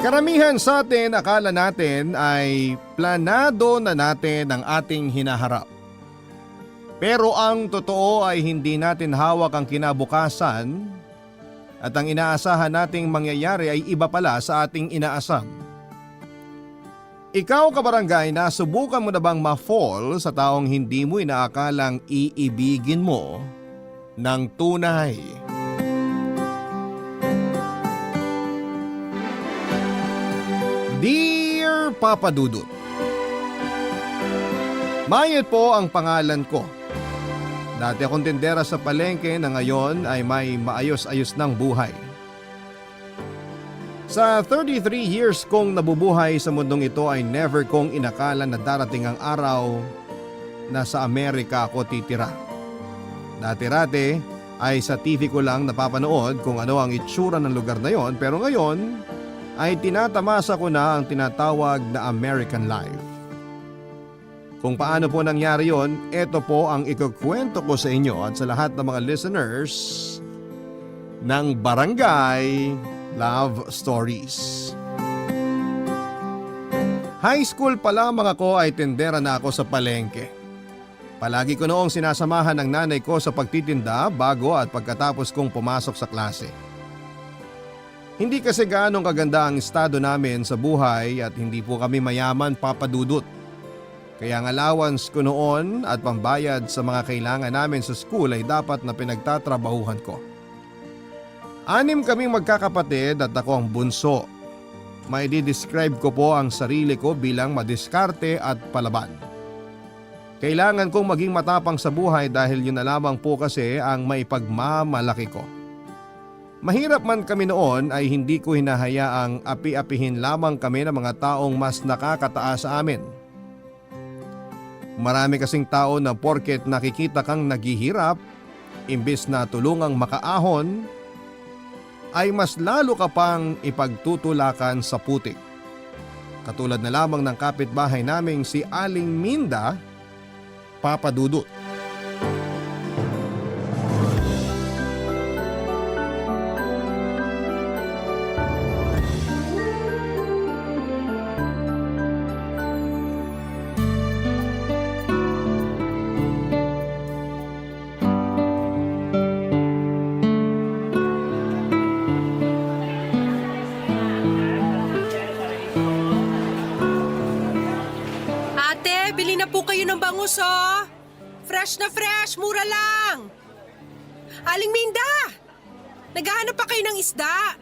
Karamihan sa atin akala natin ay planado na natin ang ating hinaharap. Pero ang totoo ay hindi natin hawak ang kinabukasan at ang inaasahan nating mangyayari ay iba pala sa ating inaasam. Ikaw kabarangay, nasubukan mo na bang ma-fall sa taong hindi mo inaakalang iibigin mo ng tunay? Dear Papa Dudut, Mayet po ang pangalan ko. Dati akong tindera sa palengke na ngayon ay may maayos-ayos ng buhay. Sa 33 years kong nabubuhay sa mundong ito ay never kong inakala na darating ang araw na sa Amerika ako titira. Dati-rati ay sa TV ko lang napapanood kung ano ang itsura ng lugar na yon, pero ngayon ay tinatamasa ko na ang tinatawag na American life. Kung paano po nangyari yon, ito po ang ikukwento ko sa inyo at sa lahat ng mga listeners ng Barangay Love Stories. High school pa lamang ako ay tindera na ako sa palengke. Palagi ko noong sinasamahan ng nanay ko sa pagtitinda bago at pagkatapos kong pumasok sa klase. Hindi kasi gaanong kaganda ang estado namin sa buhay at hindi po kami mayaman, Papa Dudut. Kaya ang allowance ko noon at pambayad sa mga kailangan namin sa school ay dapat na pinagtatrabahuhan ko. 6 kaming magkakapatid at ako ang bunso. May di-describe ko po ang sarili ko bilang madiskarte at palaban. Kailangan kong maging matapang sa buhay dahil yun na lamang po kasi ang may pagmamalaki ko. Mahirap man kami noon ay hindi ko hinahayaang api-apihin lamang kami ng mga taong mas nakakataas sa amin. Marami kasing tao na porket nakikita kang naghihirap, imbes na tulungang makaahon, ay mas lalo ka pang ipagtutulakan sa putik. Katulad na lamang ng kapitbahay naming si Aling Minda, Papa Dudut. Oh. Fresh na fresh, mura lang. Aling Minda, naghahanap pa kayo ng isda.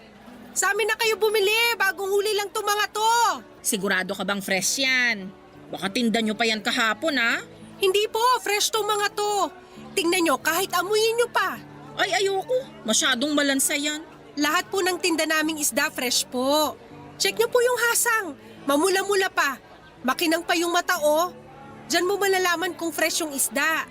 Sa amin na kayo bumili, bagong huli lang to mga to. Sigurado ka bang fresh yan? Baka tinda nyo pa yan kahapon, ha? Hindi po, fresh to mga to. Tingnan nyo, kahit amuyin nyo pa. Ay, ayoko. Masyadong malansa yan. Lahat po ng tinda naming isda fresh po. Check nyo po yung hasang. Mamula-mula pa. Makinang pa yung mata, oh. Diyan mo malalaman kung fresh yung isda.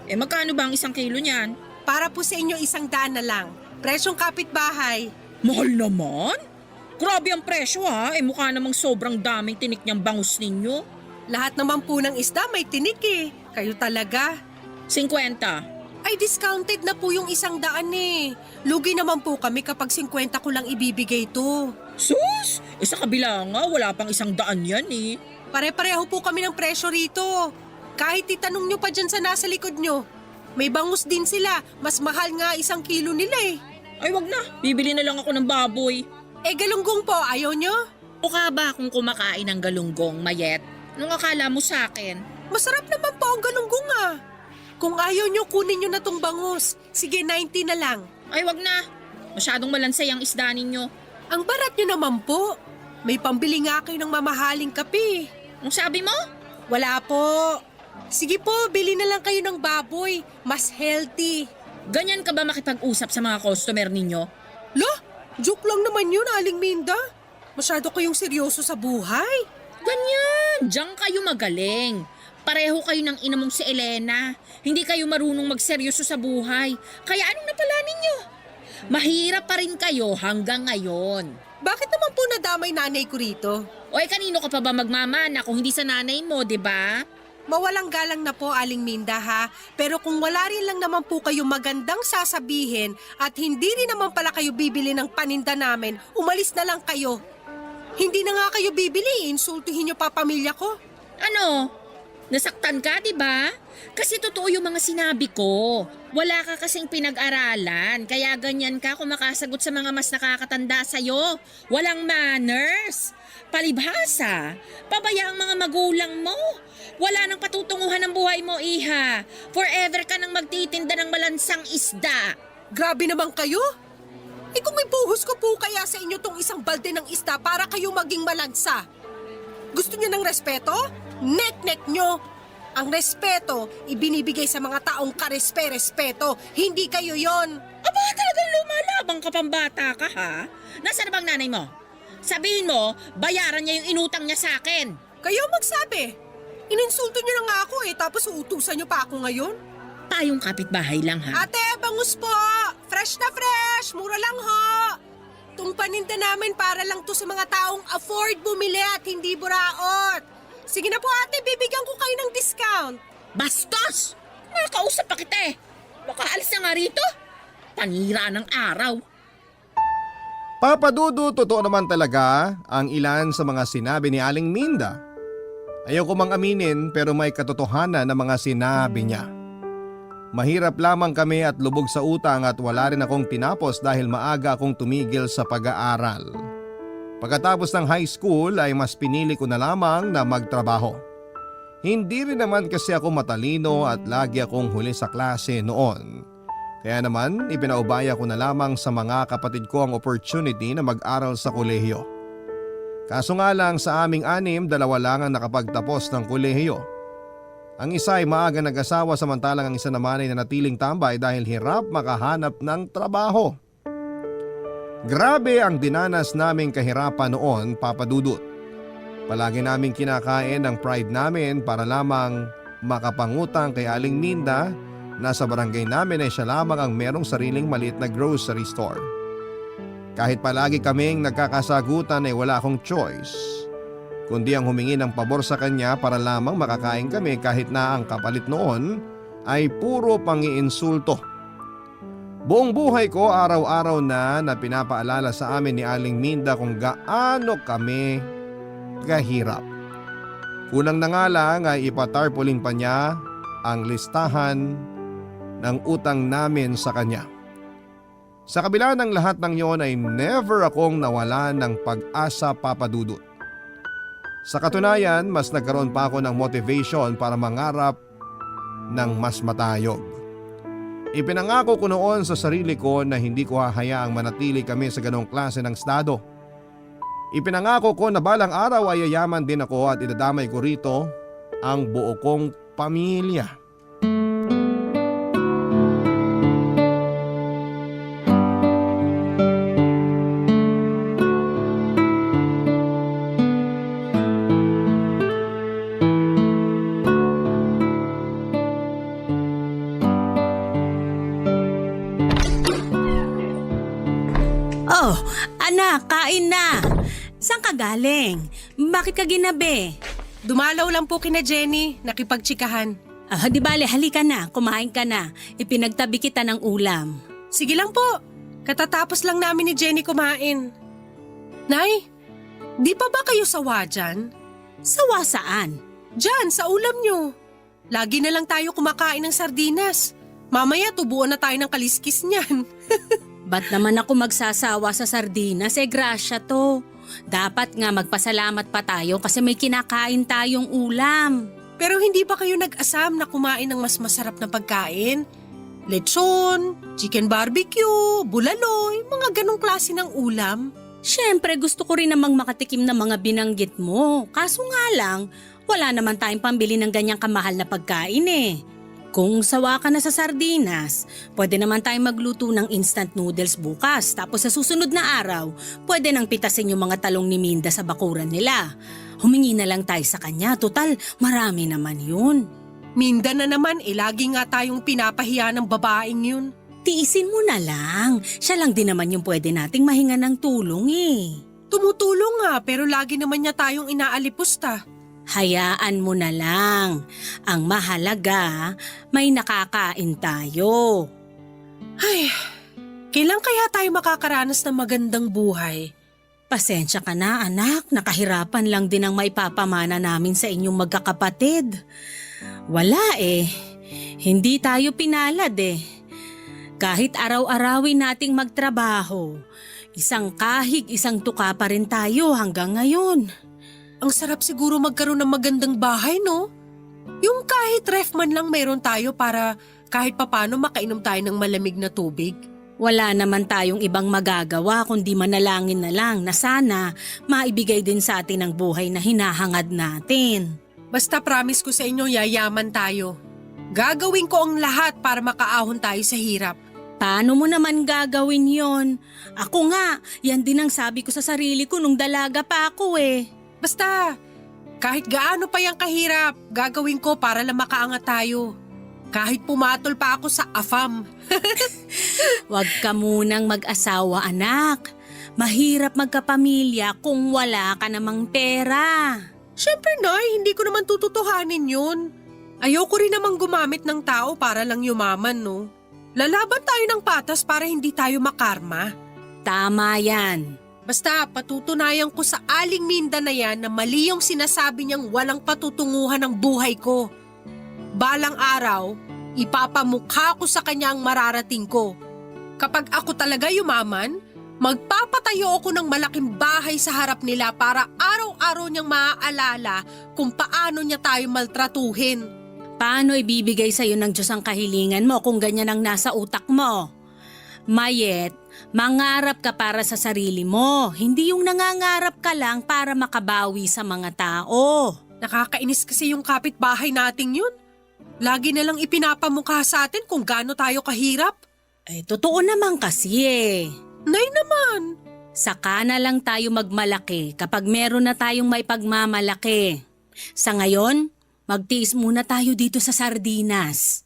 Eh magkano ba ang 1 kilo niyan? Para po sa inyo 100 na lang. Presyong kapitbahay. Mahal naman? Grabe ang presyo, ha? Eh mukha namang sobrang daming tinik niyang bangus ninyo. Lahat naman po ng isda may tinik eh. Kayo talaga. 50. Ay discounted na po yung 100 eh. Lugi naman po kami kapag 50 ko lang ibibigay to. Sus! Sa kabila nga, wala pang 100 yan eh. Pare-pareho po kami ng presyo rito. Kahit itanong nyo pa dyan sa nasa likod nyo. May bangus din sila. Mas mahal nga 1 kilo nila eh. Ay wag na, bibili na lang ako ng baboy. Eh galunggong po, ayaw nyo? O ka ba kung kumakain ng galunggong, Mayet? Anong akala mo sa akin? Masarap naman po ang galunggong ah. Kung ayaw nyo, kunin nyo na tong bangus. Sige, 90 na lang. Ay wag na, masyadong malansay ang isda ninyo. Ang barat nyo naman po. May pambili nga kayo ng mamahaling kape. Ang sabi mo? Wala po. Sige po, bili na lang kayo ng baboy. Mas healthy. Ganyan ka ba makipag-usap sa mga customer ninyo? Lo, joke lang naman yun, Aling Minda. Masyado kayong seryoso sa buhay. Ganyan, diyan kayo magaling. Pareho kayo ng ina mong si Elena. Hindi kayo marunong magseryoso sa buhay. Kaya anong napala ninyo? Mahirap pa rin kayo hanggang ngayon. Bakit naman po nadamay nanay ko rito? Oy, kanino ka pa ba magmamana kung hindi sa nanay mo, di ba? Mawalang galang na po, Aling Minda ha. Pero kung wala rin lang naman po kayo magandang sasabihin at hindi rin naman pala kayo bibili ng paninda namin, umalis na lang kayo. Hindi na nga kayo bibili, insultuhin niyo pa pamilya ko. Ano? Nasaktan ka, di ba? Kasi totoo yung mga sinabi ko. Wala ka kasing pinag-aralan, kaya ganyan ka kumakasagot sa mga mas nakakatanda sa'yo. Walang manners. Palibhasa, pabaya ang mga magulang mo. Wala nang patutunguhan ng buhay mo, iha. Forever ka nang magtitinda ng malansang isda. Grabe naman kayo. Kung may buhos ko po kaya sa inyo tong isang balde ng isda para kayo maging malansa. Gusto niyo ng respeto? Nek-nek nyo. Ang respeto, ibinibigay sa mga taong karespe-respeto. Hindi kayo yon. Aba, talagang lumalabang ka pambata ka, ha? Nasaan na bang nanay mo? Sabihin mo, bayaran niya yung inutang niya sa akin. Kayo magsabi. Ininsulto niyo na nga ako tapos uutusan niyo pa ako ngayon. Tayong kapitbahay lang, ha? Ate, bangus po! Fresh na fresh! Mura lang ho! Itong paninda namin para lang to sa mga taong afford bumili at hindi buraot. Sige na po ate, bibigyan ko kayo ng discount. Bastos! Nakakausap pa kita eh. Baka alis na nga rito. Panira ng araw. Papa Dudu, totoo naman talaga ang ilan sa mga sinabi ni Aling Minda. Ayoko mang aminin pero may katotohanan na mga sinabi niya. Mahirap lamang kami at lubog sa utang at wala rin akong tinapos dahil maaga akong tumigil sa pag-aaral. Pagkatapos ng high school ay mas pinili ko na lamang na magtrabaho. Hindi rin naman kasi ako matalino at lagi akong huli sa klase noon. Kaya naman ipinaubaya ko na lamang sa mga kapatid ko ang opportunity na mag-aral sa kolehiyo. Kaso nga lang sa aming anim, 2 lang ang nakapagtapos ng kolehiyo. Ang isa ay maaga nag-asawa samantalang ang isa naman ay nanatiling tambay dahil hirap makahanap ng trabaho. Grabe ang dinanas naming kahirapan noon, Papa Dudut. Palagi naming kinakain ang pride namin para lamang makapangutang kay Aling Minda na sa barangay namin ay siya lamang ang merong sariling maliit na grocery store. Kahit palagi kaming nagkakasagutan ay wala akong choice, kundi ang humingi ng pabor sa kanya para lamang makakain kami kahit na ang kapalit noon ay puro pangiinsulto. Buong buhay ko araw-araw na pinapaalala sa amin ni Aling Minda kung gaano kami kahirap. Kulang na nga lang ay ipatarpaulin pa niya ang listahan ng utang namin sa kanya. Sa kabila ng lahat ng yon ay never akong nawala ng pag-asa, Papa Dudut. Sa katunayan, mas nagkaroon pa ako ng motivation para mangarap ng mas matayog. Ipinangako ko noon sa sarili ko na hindi ko hahayaang manatili kami sa ganong klase ng estado. Ipinangako ko na balang araw ay yayaman din ako at idadamay ko rito ang buo kong pamilya. Oh, anak, kain na. Saan ka galing? Bakit ka ginabi? Dumalaw lang po kina Jenny, nakipagtsikahan. Di bale, halika na, kumain ka na. Ipinagtabi kita ng ulam. Sige lang po, katatapos lang namin ni Jenny kumain. Nay, di pa ba kayo sawa dyan? Sawa saan? Dyan, sa ulam nyo. Lagi na lang tayo kumakain ng sardinas. Mamaya tubuan na tayo ng kaliskis niyan. Ba't naman ako magsasawa sa sardinas? Grasya to. Dapat nga magpasalamat pa tayo kasi may kinakain tayong ulam. Pero hindi ba kayo nag-asam na kumain ng mas masarap na pagkain? Lechon, chicken barbecue, bulaloy, mga ganong klase ng ulam. Siyempre gusto ko rin namang makatikim ng mga binanggit mo. Kaso nga lang, wala naman tayong pambili ng ganyang kamahal na pagkain eh. Kung sawa ka na sa sardinas, pwede naman tayong magluto ng instant noodles bukas. Tapos sa susunod na araw, pwede nang pitasin yung mga talong ni Minda sa bakuran nila. Humingi na lang tayo sa kanya. Total, marami naman yun. Minda na naman, lagi nga tayong pinapahiya ng babaeng yun. Tiisin mo na lang. Siya lang din naman yung pwede nating mahinga ng tulong eh. Tumutulong nga pero lagi naman niya tayong inaalipusta. Hayaan mo na lang. Ang mahalaga, may nakakain tayo. Ay, kailan kaya tayo makakaranas ng magandang buhay? Pasensya ka na anak, nakahirapan lang din ang maipapamana namin sa inyong magkakapatid. Wala eh, hindi tayo pinalad eh. Kahit araw-arawin nating magtrabaho, isang kahig, isang tuka pa rin tayo hanggang ngayon. Ang sarap siguro magkaroon ng magandang bahay, no? Yung kahit ref man lang meron tayo para kahit papano makainom tayo ng malamig na tubig. Wala naman tayong ibang magagawa kundi manalangin na lang na sana maibigay din sa atin ang buhay na hinahangad natin. Basta promise ko sa inyo, yayaman tayo. Gagawin ko ang lahat para makaahon tayo sa hirap. Paano mo naman gagawin yon? Ako nga, yan din ang sabi ko sa sarili ko nung dalaga pa ako eh. Basta, kahit gaano pa yung kahirap, gagawin ko para lang makaangat tayo. Kahit pumatol pa ako sa AFAM. Huwag ka munang mag-asawa anak. Mahirap magkapamilya kung wala ka namang pera. Siyempre, Nay, hindi ko naman tututuhanin yun. Ayoko rin namang gumamit ng tao para lang yumaman, no? Lalaban tayo ng patas para hindi tayo makarma. Tama yan. Basta patutunayan ko sa Aling Minda na yan na mali yung sinasabi niyang walang patutunguhan ng buhay ko. Balang araw, ipapamukha ko sa kanya ang mararating ko. Kapag ako talaga yumaman, magpapatayo ako ng malaking bahay sa harap nila para araw-araw niyang maaalala kung paano niya tayo maltratuhin. Paano ibibigay sa'yo ng Diyos ang kahilingan mo kung ganyan ang nasa utak mo? Mayet, mangarap ka para sa sarili mo, hindi yung nangangarap ka lang para makabawi sa mga tao. Nakakainis kasi yung kapitbahay nating yun. Lagi na lang ipinapamukha sa atin kung gaano tayo kahirap. Eh, totoo naman kasi eh. Nay naman. Saka na lang tayo magmalaki kapag meron na tayong may pagmamalaki. Sa ngayon, magtiis muna tayo dito sa sardinas.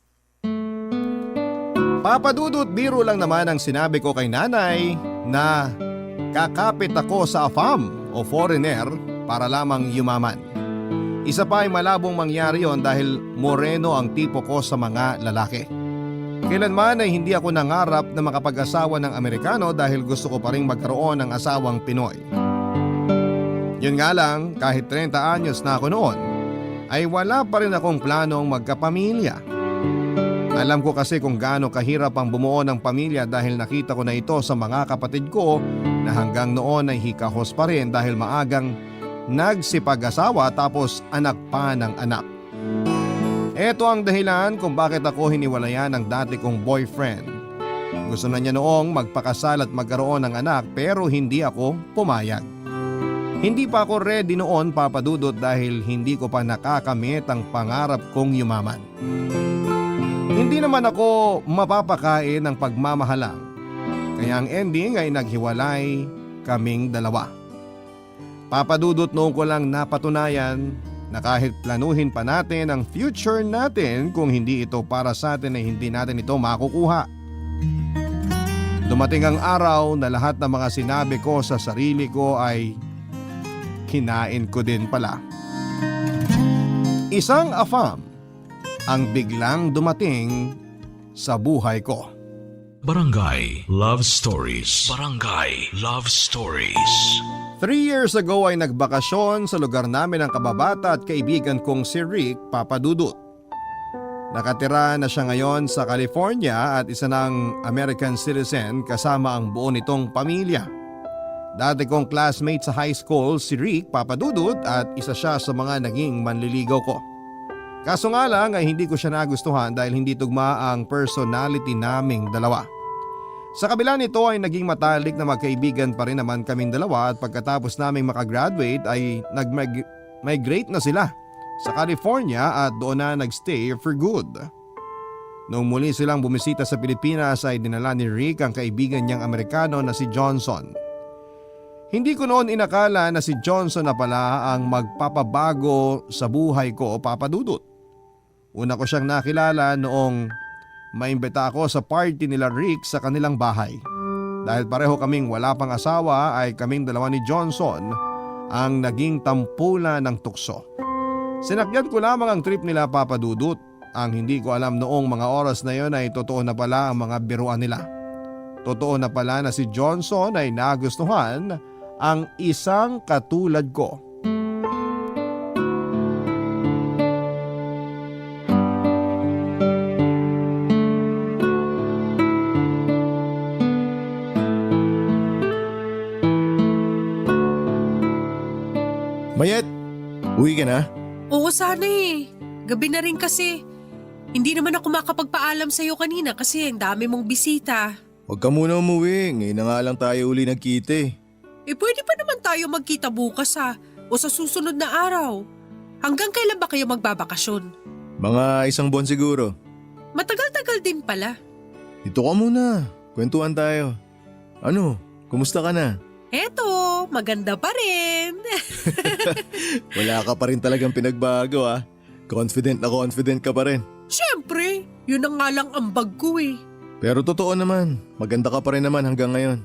Papadudot biro lang naman ang sinabi ko kay nanay na kakapit ako sa AFAM o foreigner para lamang yumaman. Isa pa ay malabong mangyari yon dahil moreno ang tipo ko sa mga lalaki. Kailanman ay hindi ako nangarap na makapag-asawa ng Amerikano dahil gusto ko pa rin magkaroon ng asawang Pinoy. Yun nga lang, kahit 30 anyos na ako noon, ay wala pa rin akong planong magkapamilya. Alam ko kasi kung gaano kahirap ang bumuo ng pamilya dahil nakita ko na ito sa mga kapatid ko na hanggang noon ay hikahos pa rin dahil maagang nagsipag-asawa tapos anak pa ng anak. Ito ang dahilan kung bakit ako hiniwalayan ng dati kong boyfriend. Gusto na niya noong magpakasal at magkaroon ng anak pero hindi ako pumayag. Hindi pa ako ready noon, Papadudot, dahil hindi ko pa nakakamit ang pangarap kong yumaman. Hindi naman ako mapapakain ng pagmamahalang. Kaya ang ending ay naghiwalay kaming dalawa. Papadudot, noon ko lang napatunayan na kahit planuhin pa natin ang future natin, kung hindi ito para sa atin ay hindi natin ito makukuha. Dumating ang araw na lahat ng mga sinabi ko sa sarili ko ay kinain ko din pala. Isang AFAM ang biglang dumating sa buhay ko. Barangay Love Stories. Barangay Love Stories. 3 years ago ay nagbakasyon sa lugar namin ang kababata at kaibigan kong si Rick, Papadudut. Nakatira na siya ngayon sa California at isa ng American citizen kasama ang buo nitong pamilya. Dati kong classmate sa high school si Rick, Papadudut, at isa siya sa mga naging manliligaw ko. Kaso nga lang ay hindi ko siya nagustuhan dahil hindi tugma ang personality naming dalawa. Sa kabila nito ay naging matalik na magkaibigan pa rin naman kaming dalawa at pagkatapos naming makagraduate ay nag-migrate na sila sa California at doon na nagstay for good. Noong muli silang bumisita sa Pilipinas ay dinala ni Rick ang kaibigan niyang Amerikano na si Johnson. Hindi ko noon inakala na si Johnson na pala ang magpapabago sa buhay ko, Papadudut. Una ko siyang nakilala noong maimbita ako sa party nila Rick sa kanilang bahay. Dahil pareho kaming wala pang asawa ay kaming dalawa ni Johnson ang naging tampulan ng tukso. Sinakyan ko lamang ang trip nila, Papadudut. Ang hindi ko alam noong mga oras na yon ay totoo na pala ang mga biruan nila. Totoo na pala na si Johnson ay nagustuhan ang isang katulad ko. Mayet, uwi ka na? Oo, sana eh. Gabi na rin kasi. Hindi naman ako makapagpaalam sa'yo kanina kasi ang dami mong bisita. Huwag ka muna umuwi, ngayon na nga lang tayo uli nagkita eh. Pwede pa naman tayo magkita bukas o sa susunod na araw. Hanggang kailan ba kayo magbabakasyon? Mga 1 buwan siguro. Matagal-tagal din pala. Dito ka muna, kwentuhan tayo. Ano, kumusta ka na? Eto, maganda pa rin. Wala ka pa rin talagang pinagbago ah. Confident na confident ka pa rin. Siyempre, yun ang nga lang ambag ko eh. Pero totoo naman, maganda ka pa rin naman hanggang ngayon.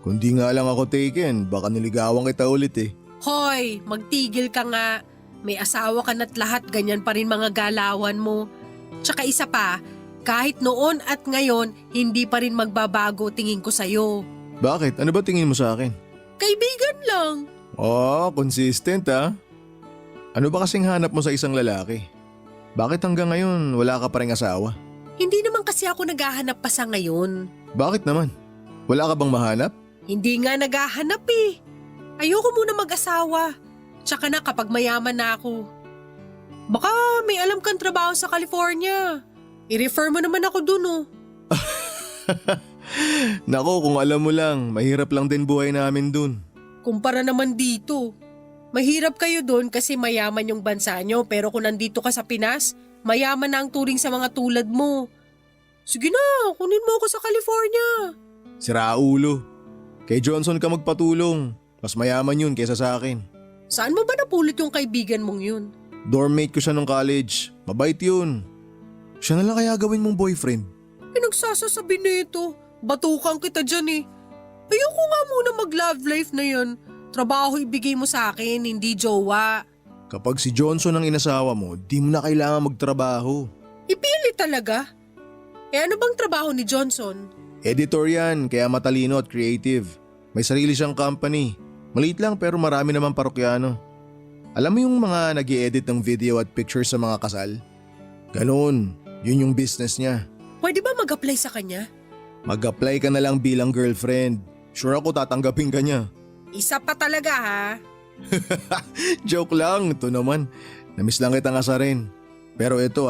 Kung di nga lang ako taken, baka niligawan kita ulit eh. Hoy, magtigil ka nga. May asawa ka na't lahat, ganyan pa rin mga galawan mo. Tsaka isa pa, kahit noon at ngayon, hindi pa rin magbabago tingin ko sa'yo. Bakit? Ano ba tingin mo sa akin? Kaibigan lang. Oh, consistent ah. Ano ba kasing hanap mo sa isang lalaki? Bakit hanggang ngayon wala ka pa rin asawa? Hindi naman kasi ako naghahanap pa sa ngayon. Bakit naman? Wala ka bang mahanap? Hindi nga naghahanap eh. Ayoko muna mag-asawa. Tsaka na kapag mayaman na ako. Baka may alam kang trabaho sa California. I-refer mo naman ako dun oh. Nako, kung alam mo lang, mahirap lang din buhay namin dun. Kumpara naman dito. Mahirap kayo dun kasi mayaman yung bansa nyo pero kung nandito ka sa Pinas, mayaman na ang turing sa mga tulad mo. Sige na, kunin mo ako sa California. Sira ulo. Kay Johnson ka magpatulong. Mas mayaman yun kaysa sa akin. Saan mo ba napulot yung kaibigan mong yun? Dormmate ko siya nung college. Mabait yun. Siya na lang kaya gawin mong boyfriend. Pinagsasasabi nito. Batukan kita dyan eh. Ayoko nga muna mag-love life na yan. Trabaho ibigay mo sa akin, hindi jowa. Kapag si Johnson ang inasawa mo, di mo na kailangan magtrabaho. Ipili talaga. Ano bang trabaho ni Johnson? Editor yan, kaya matalino at creative. May sarili siyang company. Maliit lang pero marami naman parokyano. Alam mo yung mga nag-i-edit ng video at pictures sa mga kasal? Ganun, yun yung business niya. Pwede ba mag-apply sa kanya? Mag-apply ka na lang bilang girlfriend. Sure ako tatanggapin ka niya. Isa pa talaga ha. Joke lang, ito naman. Namiss lang kitang asarin. Pero ito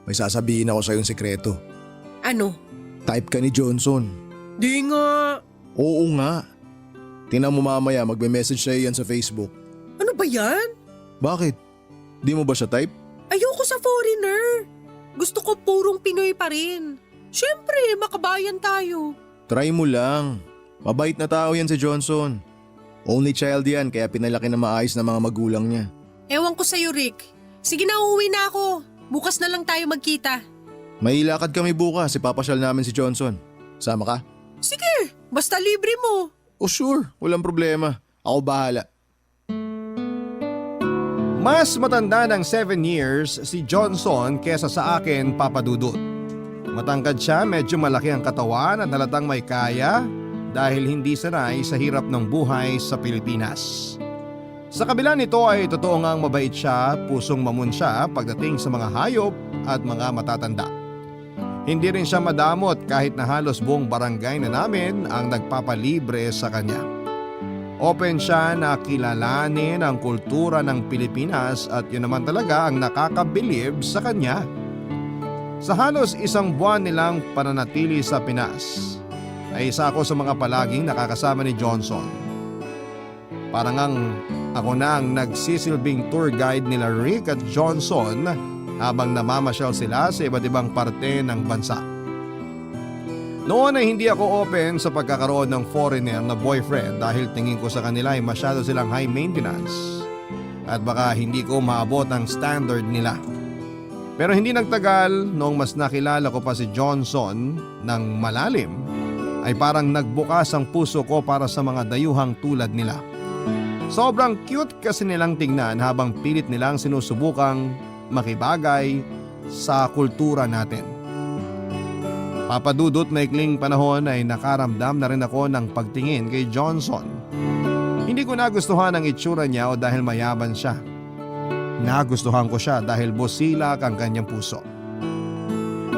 may sasabihin ako sa yung sekreto. Ano? Type ka ni Johnson. Di nga. Oo nga. Tingnan mo mamaya magbe-message sa'yo yan sa Facebook. Ano ba yan? Bakit? Di mo ba siya type? Ayoko sa foreigner. Gusto ko purong Pinoy pa rin. Siyempre, makabayan tayo. Try mo lang. Mabait na tao yan si Johnson. Only child yan kaya pinalaki na maayos na mga magulang niya. Ewan ko sa'yo, Rick. Sige na, uuwi na ako. Bukas na lang tayo magkita. May lakad kami bukas, ipapasyal namin si Johnson. Sama ka? Sige, basta libre mo. Oh sure, walang problema. Ako bahala. Mas matanda ng 7 years si Johnson kesa sa akin, Papa Dudut. Matangkad siya, medyo malaki ang katawan at halatang may kaya dahil hindi sanay sa hirap ng buhay sa Pilipinas. Sa kabila nito ay totoo ngang mabait siya, pusong mamun siya pagdating sa mga hayop at mga matatanda. Hindi rin siya madamot kahit na halos buong barangay na namin ang nagpapalibre sa kanya. Open siya na kilalanin ang kultura ng Pilipinas at yun naman talaga ang nakakabilib sa kanya. Sa halos 1 buwan nilang pananatili sa Pinas, ay isa ako sa mga palaging nakakasama ni Johnson. Parang ako na ang nagsisilbing tour guide nila Rick at Johnson habang namamasyal sila sa iba't ibang parte ng bansa. Noon ay hindi ako open sa pagkakaroon ng foreigner na boyfriend dahil tingin ko sa kanila ay masyado silang high maintenance at baka hindi ko maabot ang standard nila. Pero hindi nagtagal, noong mas nakilala ko pa si Johnson ng malalim, ay parang nagbukas ang puso ko para sa mga dayuhang tulad nila. Sobrang cute kasi nilang tingnan habang pilit nilang sinusubukang makibagay sa kultura natin. Papadudot maikling panahon ay nakaramdam na rin ako ng pagtingin kay Johnson. Hindi ko nagustuhan ang itsura niya o dahil mayaman siya. Nagustuhan ko siya dahil busilak ang kanyang puso.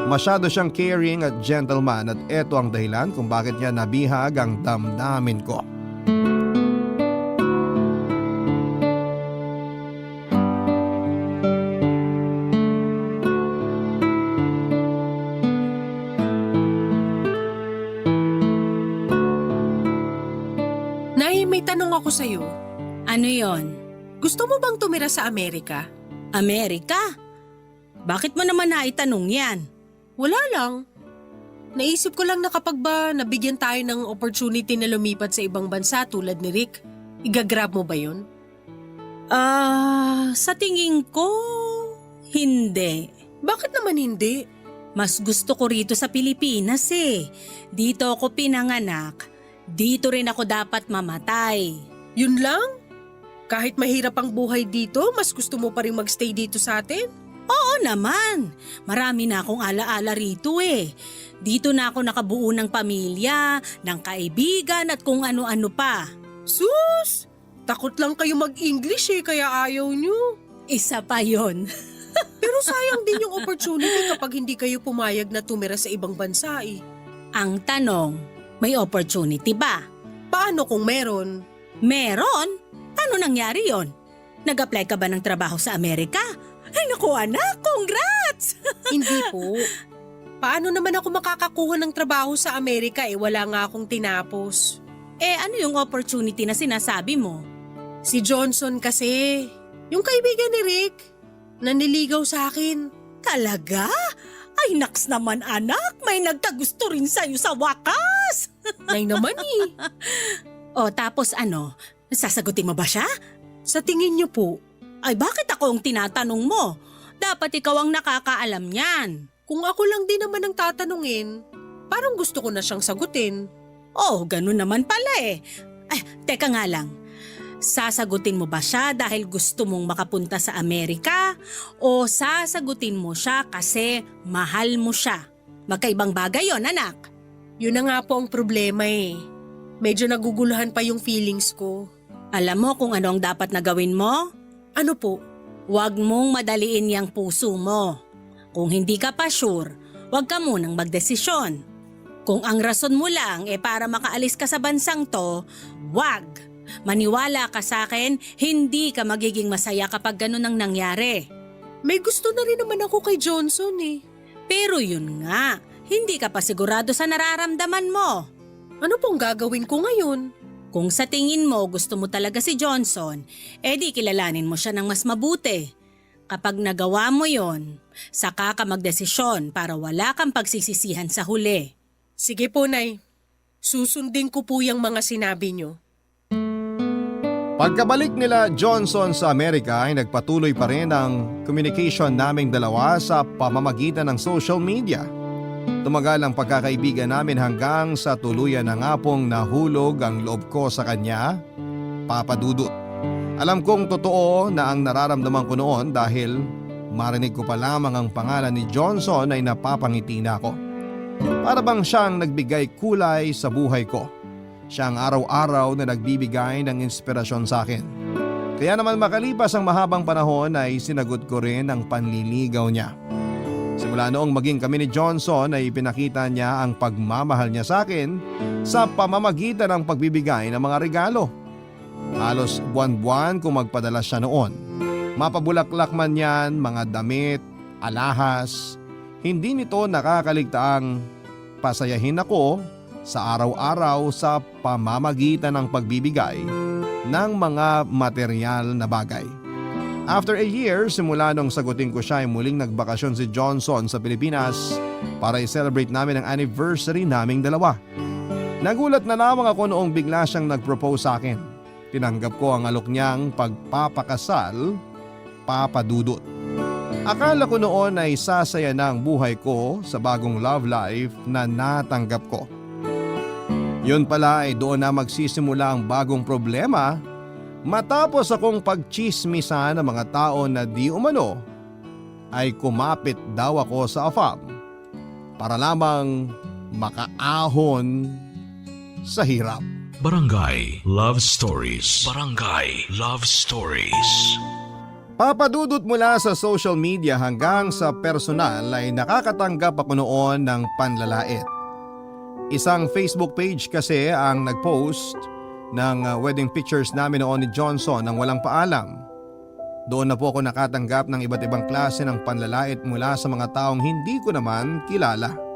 Masyado siyang caring at gentleman at eto ang dahilan kung bakit niya nabihag ang damdamin ko. Nay, may tanong ako sa'yo. Ano yon? Gusto mo bang tumira sa Amerika? Amerika? Bakit mo naman naitanong yan? Wala lang. Naisip ko lang na kapag ba nabigyan tayo ng opportunity na lumipat sa ibang bansa tulad ni Rick, igagrab mo ba yun? Sa tingin ko, hindi. Bakit naman hindi? Mas gusto ko rito sa Pilipinas eh. Dito ako pinanganak. Dito rin ako dapat mamatay. Yun lang? Kahit mahirap ang buhay dito, mas gusto mo pa rin magstay dito sa atin? Oo naman. Marami na akong alaala rito eh. Dito na ako nakabuo ng pamilya, ng kaibigan at kung ano-ano pa. Sus! Takot lang kayo mag-English eh, kaya ayaw nyo. Isa pa yon. Pero sayang din yung opportunity kapag hindi kayo pumayag na tumira sa ibang bansa eh. Ang tanong, may opportunity ba? Paano kung meron? Meron? Paano nangyari yon? Nag-apply ka ba ng trabaho sa Amerika? Ay naku anak, congrats! Hindi po. Paano naman ako makakakuha ng trabaho sa Amerika eh wala nga akong tinapos? Ano yung opportunity na sinasabi mo? Si Johnson kasi, yung kaibigan ni Rick, naniligaw sa akin. Talaga? Ay naks naman anak, may nagkagusto rin sa'yo sa wakas! Nay naman eh. O tapos ano, sasagutin mo ba siya? Sa tingin niyo po, Ay bakit ako ang tinatanong mo? Dapat ikaw ang nakakaalam niyan. kung ako lang din naman ang tatanungin, parang gusto ko na siyang sagutin. Oh, ganun naman pala eh. Teka nga lang. Sasagutin mo ba siya dahil gusto mong makapunta sa Amerika? O sasagutin mo siya kasi mahal mo siya? Magkaibang bagay yon, anak. Yun na nga po ang problema eh. Medyo naguguluhan pa yung feelings ko. Alam mo kung ano ang dapat na gawin mo? Ano po? Huwag mong madaliin yang puso mo. Kung hindi ka pa sure, huwag ka munang magdesisyon. Kung ang rason mo lang para makaalis ka sa bansang to, wag. Maniwala ka sa akin, hindi ka magiging masaya kapag ganun ang nangyari. May gusto na rin naman ako kay Johnson eh. Pero yun nga, hindi ka pa sigurado sa nararamdaman mo. Ano pong gagawin ko ngayon? Kung sa tingin mo gusto mo talaga si Johnson, di kilalanin mo siya ng mas mabuti. Kapag nagawa mo yon, saka ka magdesisyon para wala kang pagsisisihan sa huli. Sige po, Nay. Susundin ko po yung mga sinabi nyo. Pagkabalik nila Johnson sa Amerika ay nagpatuloy pa rin ang communication naming dalawa sa pamamagitan ng social media. Tumagal ang pagkakaibigan namin hanggang sa tuluyan na nga pong nahulog ang loob ko sa kanya, Papa Dudut. Alam kong totoo na ang nararamdaman ko noon dahil marinig ko pa lamang ang pangalan ni Johnson ay napapangiti na ako. Para bang siyang nagbigay kulay sa buhay ko. Siya ang araw-araw na nagbibigay ng inspirasyon sa akin. Kaya naman makalipas ang mahabang panahon ay sinagot ko rin ang panliligaw niya. Simula noong maging kami ni Johnson ay pinakita niya ang pagmamahal niya sa akin sa pamamagitan ng pagbibigay ng mga regalo. Halos buwan-buwan kung magpadala siya noon. Mapabulaklak man yan, mga damit, alahas. Hindi nito nakakaligtaang pasayahin ako sa araw-araw sa pamamagitan ng pagbibigay ng mga material na bagay. After a year, simula nung sagutin ko siya ay muling nagbakasyon si Johnson sa Pilipinas para i-celebrate namin ang anniversary naming dalawa. Nagulat na lamang ako noong bigla siyang nag-propose sa akin. Tinanggap ko ang alok niyang pagpapakasal, Papa Dudut. Akala ko noon ay sasaya na ang buhay ko sa bagong love life na natanggap ko. Yun pala ay doon na magsisimula ang bagong problema matapos akong pagchismisan ng mga tao na di umano ay kumapit daw ako sa AFAB para lamang makaahon sa hirap. Barangay Love Stories. Barangay Love Stories. Papadudot mula sa social media hanggang sa personal ay nakakatanggap ako noon ng panlalait. Isang Facebook page kasi ang nagpost ng wedding pictures namin noon ni Johnson nang walang paalam. Doon na po ako nakatanggap ng iba't ibang klase ng panlalait mula sa mga taong hindi ko naman kilala.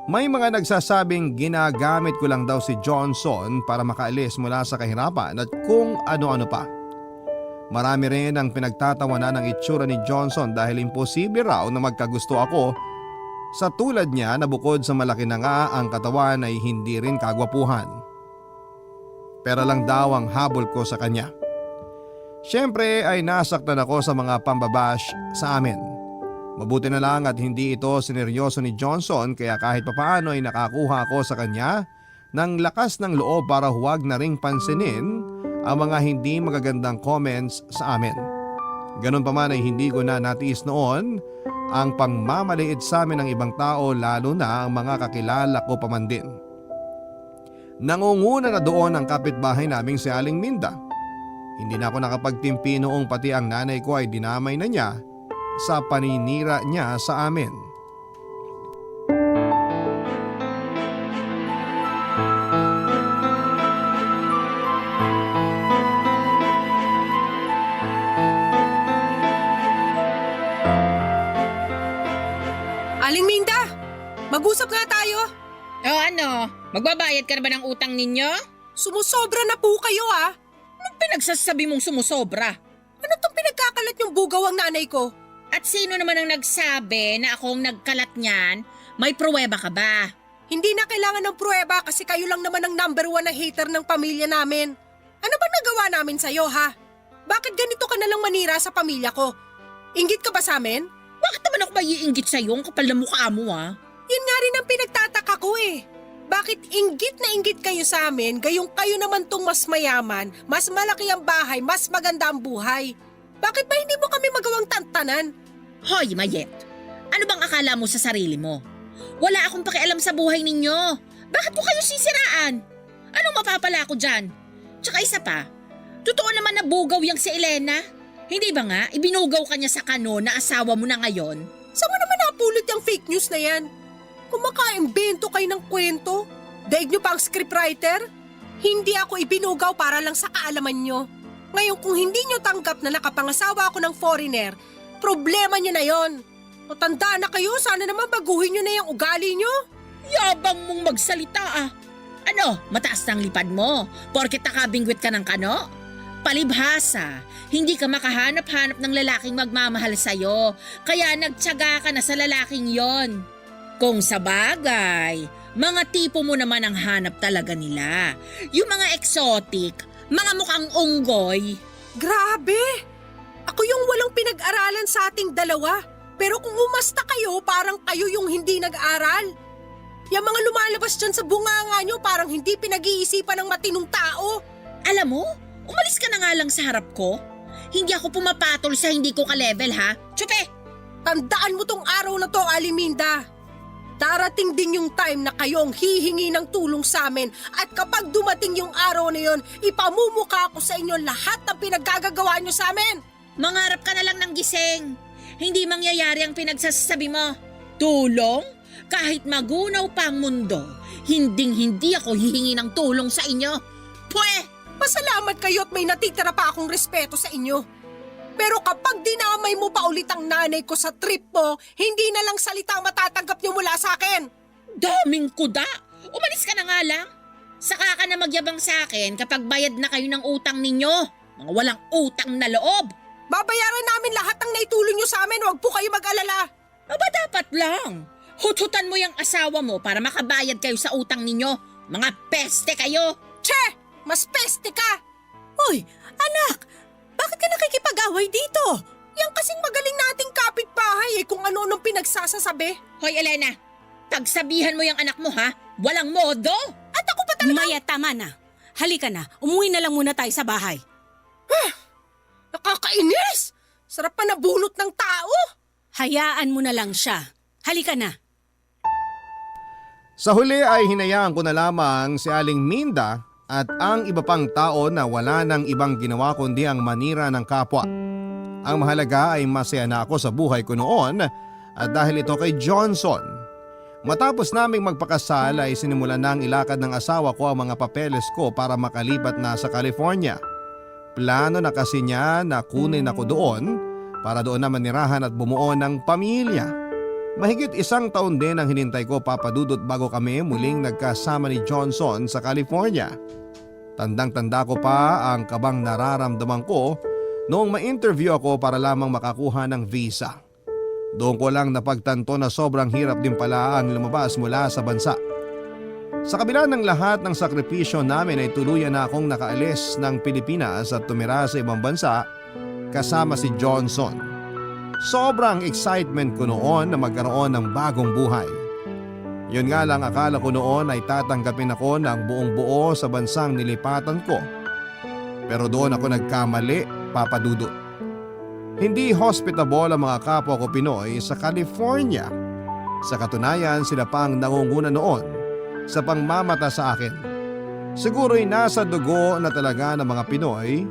May mga nagsasabing ginagamit ko lang daw si Johnson para makaalis mula sa kahirapan at kung ano-ano pa. Marami rin ang pinagtatawanan ng itsura ni Johnson dahil imposible raw na magkagusto ako sa tulad niya na bukod sa malaki na nga ang katawan ay hindi rin kagwapuhan. Pera lang daw ang habol ko sa kanya. Siyempre ay nasaktan ako sa mga pambabash sa amin. Mabuti na lang at hindi ito sineryoso ni Johnson kaya kahit papaano ay nakakuha ako sa kanya ng lakas ng loob para huwag na ring pansinin ang mga hindi magagandang comments sa amin. Ganun pa man ay hindi ko na natiis noon ang pangmamaliit sa amin ng ibang tao lalo na ang mga kakilala ko pa man din. Nangunguna na doon ang kapitbahay naming si Aling Minda. Hindi na ako nakapagtimpi noong pati ang nanay ko ay dinamay na niya sa paninira niya sa amin. Aling Minda, mag-usap nga tayo. O ano, magbabayad ka na ba ng utang ninyo? Sumusobra na po kayo ah. Anong pinagsasabi mong sumusobra? Ano tong pinagkakalat yung bugaw ang nanay ko? At sino naman ang nagsabi na akong nagkalat niyan? May pruweba ka ba? Hindi na kailangan ng pruweba kasi kayo lang naman ang number 1 na hater ng pamilya namin. Ano ba nagawa namin sa'yo ha? Bakit ganito ka nalang manira sa pamilya ko? Inggit ka ba sa amin? Bakit naman ako maiinggit sa'yo? Ang kapal na mukha mo ah. Yun nga rin ang pinagtataka ko eh. Bakit inggit na inggit kayo sa amin, gayong kayo naman tong mas mayaman, mas malaki ang bahay, mas maganda ang buhay? Bakit ba hindi mo kami magawang tantanan? Hoy, Mayet! Ano bang akala mo sa sarili mo? Wala akong pakialam sa buhay ninyo. Bakit ko kayo sisiraan? Anong mapapala ko dyan? Tsaka isa pa, totoo naman na bugaw yang si Elena. Hindi ba nga, ibinugaw ka niya sa kano na asawa mo na ngayon? Saan mo naman napulot yung fake news na yan? Kumaka-imbento kayo ng kwento? Daig nyo pa ang scriptwriter? Hindi ako ibinugaw para lang sa kaalaman nyo. Ngayon kung hindi nyo tanggap na nakapangasawa ako ng foreigner, problema nyo na yon. O tandaan na kayo, sana naman baguhin nyo na yung ugali nyo. Yabang mong magsalita ah. Ano, mataas na ang lipad mo? Porket nakabingwit ka ng kano? Palibhasa, hindi ka makahanap-hanap ng lalaking magmamahal sa'yo, kaya nagtiyaga ka na sa lalaking yon. Kung sa bagay, mga tipo mo naman ang hanap talaga nila. Yung mga exotic, mga mukhang unggoy. Grabe! Ako yung walang pinag-aralan sa ating dalawa. Pero kung umasta kayo, parang kayo yung hindi nag-aral. Yung mga lumalabas dyan sa bunganga nyo, parang hindi pinag-iisipan ng matinong tao. Alam mo, umalis ka na nga lang sa harap ko. Hindi ako pumapatol sa hindi ko ka-level ha. Tsupe! Tandaan mo tong araw na to, Aliminda. Darating din yung time na kayo ang hihingi ng tulong sa amin at kapag dumating yung araw na yon, ipamumuka ko sa inyo lahat ng pinaggagawa nyo sa amin. Mangarap ka na lang ng gising. Hindi mangyayari ang pinagsasabi mo. Tulong? Kahit magunaw pa ang mundo, hinding-hindi ako hihingi ng tulong sa inyo. Pwe! Pasalamat kayo at may natitira pa akong respeto sa inyo. Pero kapag dinamay mo pa ulit ang nanay ko sa trip mo, hindi na lang salita ang matatanggap niyo mula sa akin. Daming kuda! Umalis ka na nga lang. Saka ka na magyabang sa akin kapag bayad na kayo ng utang ninyo. Mga walang utang na loob. Babayaran namin lahat ng naitulong niyo sa amin, huwag po kayo mag-alala. Aba dapat lang. Huthutan mo yung asawa mo para makabayad kayo sa utang ninyo. Mga peste kayo. Che! Mas peste ka! Uy, anak! Bakit ka nakikipag-away dito? Yang kasing magaling nating kapitbahay kung ano-anong pinagsasasabi. Hoy Elena, pagsabihan mo yung anak mo ha, walang modo. At ako pa talaga... Maya, tama na. Halika na, umuwi na lang muna tayo sa bahay. Nakakainis! Sarap pa nabunot ng tao! Hayaan mo na lang siya. Halika na. Sa huli ay hinayaan ko na lamang si Aling Minda At ang iba pang tao na wala nang ibang ginawa kundi ang manira ng kapwa. Ang mahalaga ay masaya na ako sa buhay ko noon at dahil ito kay Johnson. Matapos naming magpakasal ay sinimulan na ang ilakad ng asawa ko ang mga papeles ko para makalipat na sa California. Plano na kasi niya na kunin ako doon para doon na manirahan at bumuo ng pamilya. Mahigit 1 taon din ang hinintay ko, Papa Dudut, bago kami muling nagkasama ni Johnson sa California. Tandang-tanda ko pa ang kabang nararamdaman ko noong ma-interview ako para lamang makakuha ng visa. Doon ko lang napagtanto na sobrang hirap din pala ang lumabas mula sa bansa. Sa kabila ng lahat ng sakripisyo namin ay tuluyan na akong nakaalis ng Pilipinas at tumira sa ibang bansa kasama si Johnson. Sobrang excitement ko noon na magkaroon ng bagong buhay. Yun nga lang, akala ko noon ay tatanggapin ako ng buong buo sa bansang nilipatan ko. Pero doon ako nagkamali, Papa Dudut. Hindi hospitable ang mga kapwa ko Pinoy sa California. Sa katunayan, sila pa ang nangunguna noon sa pangmamata sa akin. Siguro'y nasa dugo na talaga ng mga Pinoy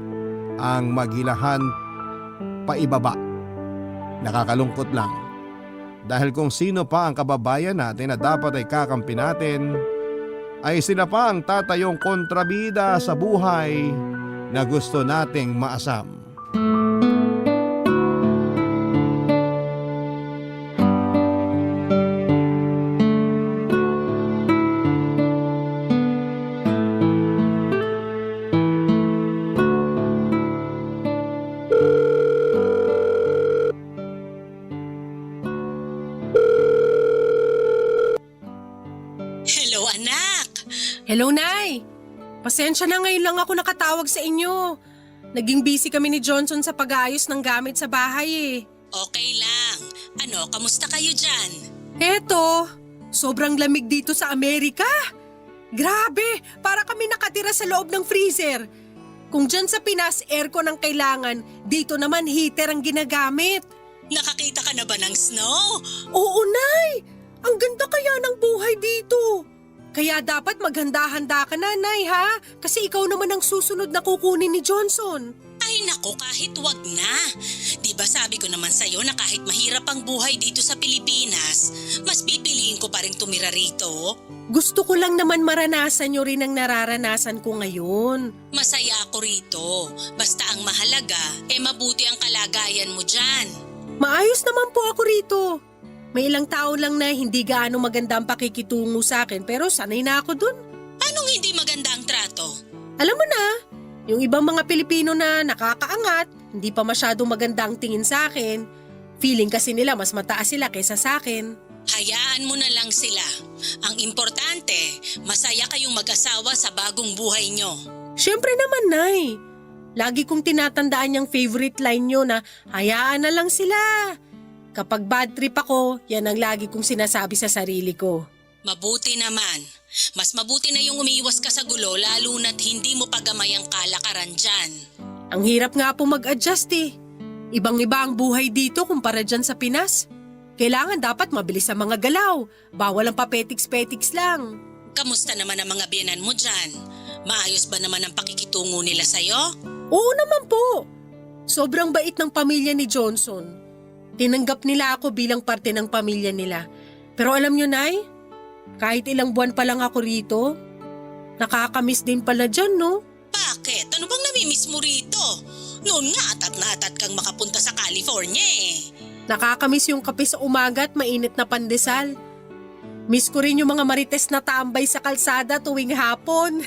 ang maghilahan paibaba. Nakakalungkot lang. Dahil kung sino pa ang kababayan natin na dapat ay kakampi natin, ay sila pa ang tatayong kontrabida sa buhay na gusto nating maasam. Hello, anak! Hello, Nay! Pasensya na, ngayon lang ako nakatawag sa inyo. Naging busy kami ni Johnson sa pag-aayos ng gamit sa bahay eh. Okay lang. Ano, kamusta kayo dyan? Eto, sobrang lamig dito sa Amerika. Grabe, para kami nakatira sa loob ng freezer. Kung dyan sa Pinas, aircon ang kailangan, dito naman heater ang ginagamit. Nakakita ka na ba ng snow? Oo, Nay! Ang ganda kaya ng buhay dito. Kaya dapat maghanda-handa ka na, Nay, ha? Kasi ikaw naman ang susunod na kukunin ni Johnson. Ay nako, kahit wag na. Di ba sabi ko naman sa'yo na kahit mahirap ang buhay dito sa Pilipinas, mas pipiliin ko pa rin tumira rito? Gusto ko lang naman maranasan nyo rin ang nararanasan ko ngayon. Masaya ako rito. Basta ang mahalaga, mabuti ang kalagayan mo dyan. Maayos naman po ako rito. May ilang tao lang na hindi gaano maganda ang pakikitungo sa akin pero sanay na ako dun. Anong hindi maganda ang trato? Alam mo na, yung ibang mga Pilipino na nakakaangat, hindi pa masyadong maganda ang tingin sa akin. Feeling kasi nila mas mataas sila kaysa sa akin. Hayaan mo na lang sila. Ang importante, masaya kayong mag-asawa sa bagong buhay nyo. Siyempre naman, Nay. Lagi kong tinatandaan yung favorite line nyo na hayaan na lang sila. Kapag bad trip ako, yan ang lagi kong sinasabi sa sarili ko. Mabuti naman. Mas mabuti na yung umiiwas ka sa gulo lalo na't hindi mo pagamay ang kalakaran dyan. Ang hirap nga po mag-adjust eh. Ibang-iba ang buhay dito kumpara dyan sa Pinas. Kailangan dapat mabilis ang mga galaw. Bawal ang papetiks-petiks lang. Kamusta naman ang mga biyenan mo dyan? Maayos ba naman ang pakikitungo nila sa'yo? Oo naman po. Sobrang bait ng pamilya ni Johnson. Tinanggap nila ako bilang parte ng pamilya nila. Pero alam nyo, Nay, kahit ilang buwan pa lang ako rito, nakakamiss din pala dyan, no? Bakit? Ano bang namimiss mo rito? Noon nga atat na atat kang makapunta sa California eh. Nakakamiss yung kape sa umaga at mainit na pandesal. Miss ko rin yung mga marites na tambay sa kalsada tuwing hapon.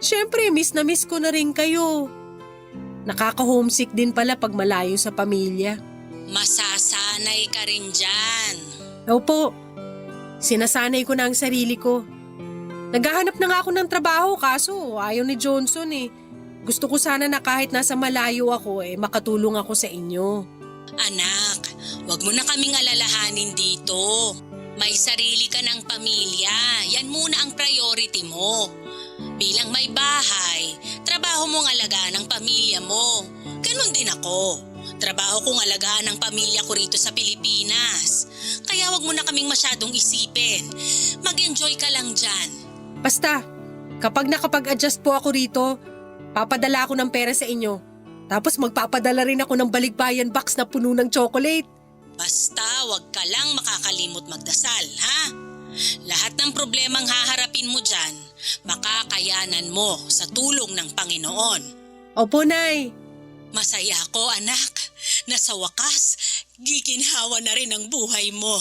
Siyempre, miss ko na rin kayo. Nakaka-homesick din pala pag malayo sa pamilya. Masasanay ka rin dyan. Opo, sinasanay ko na ang sarili ko. Naghahanap na nga ako ng trabaho kaso ayaw ni Johnson eh. Gusto ko sana na kahit nasa malayo ako makatulong ako sa inyo. Anak, wag mo na kaming alalahanin dito. May sarili ka ng pamilya. Yan muna ang priority mo. Bilang may bahay, trabaho mong alagaan ang pamilya mo. Ganon din ako. Trabaho kong alagaan ang pamilya ko rito sa Pilipinas. Kaya wag mo na kaming masyadong isipin. Mag-enjoy ka lang dyan. Basta, Kapag nakapag-adjust po ako rito, papadala ako ng pera sa inyo. Tapos magpapadala rin ako ng balikbayan box na puno ng chocolate. Basta wag ka lang makakalimot magdasal, ha? Lahat ng problemang haharapin mo dyan, makakayanan mo sa tulong ng Panginoon. Opo, Nay. Masaya ako, anak, na sa wakas, giginhawa na rin ang buhay mo.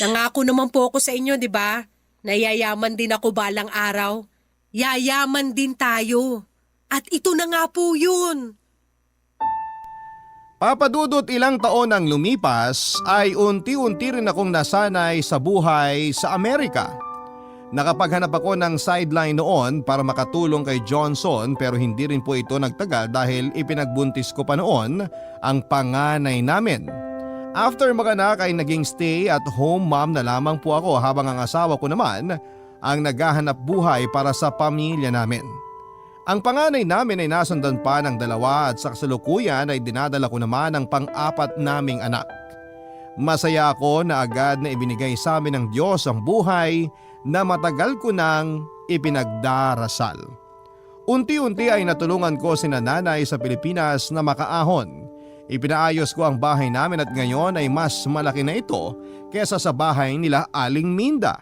Nangako naman po ako sa inyo, di ba? Nayayaman din ako balang araw. Yayaman din tayo. At ito na nga po yun. Papadudot ilang taon ang lumipas ay unti-unti rin akong nasanay sa buhay sa Amerika. Nakapaghanap ako ng sideline noon para makatulong kay Johnson pero hindi rin po ito nagtagal dahil ipinagbuntis ko pa noon ang panganay namin. After maganak ay naging stay at home mom na lamang po ako habang ang asawa ko naman ang naghahanap buhay para sa pamilya namin. Ang panganay namin ay nasundan pa ng 2 at sa kasalukuyan ay dinadala ko naman ang pang-4 naming anak. Masaya ako na agad na ibinigay sa amin ng Diyos ang buhay na matagal ko nang ipinagdarasal. Unti-unti ay natulungan ko si nanay sa Pilipinas na makaahon. Ipinaayos ko ang bahay namin at ngayon ay mas malaki na ito kesa sa bahay nila Aling Minda.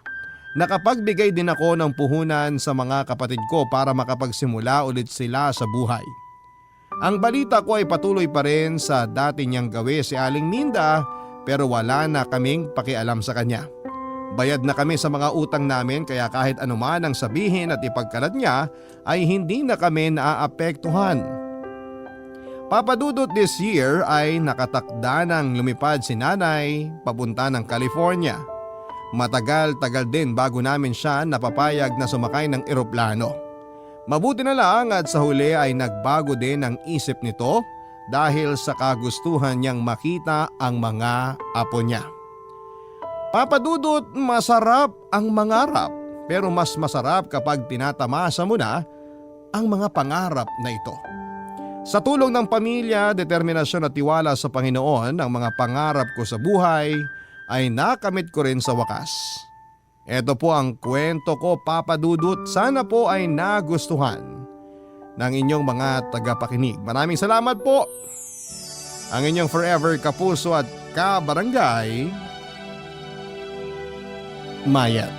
Nakapagbigay din ako ng puhunan sa mga kapatid ko para makapagsimula ulit sila sa buhay. Ang balita ko ay patuloy pa rin sa dati niyang gawi si Aling Minda pero wala na kaming pakialam sa kanya. Bayad na kami sa mga utang namin kaya kahit anuman ang sabihin at ipagkalat niya ay hindi na kami naaapektuhan. Papadudot this year ay nakatakda ng lumipad si nanay papunta ng California. Matagal-tagal din bago namin siya napapayag na sumakay ng eroplano. Mabuti na lang at sa huli ay nagbago din ang isip nito dahil sa kagustuhan niyang makita ang mga apo niya. Papadudot, masarap ang mangarap pero mas masarap kapag tinatamasa mo na ang mga pangarap na ito. Sa tulong ng pamilya, determinasyon at tiwala sa Panginoon, ang mga pangarap ko sa buhay ay nakamit ko rin sa wakas. Ito po ang kwento ko, Papa Dudut. Sana po ay nagustuhan ng inyong mga tagapakinig. Maraming salamat po. Ang inyong forever kapuso at kabarangay, Mayat.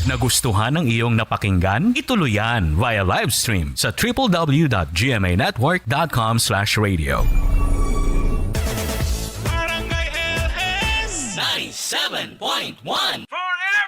Nagustuhan ng iyong napakinggan? Ituloy yan via live stream sa www.gmanetwork.com/radio. Barangay LS 97.1 Forever!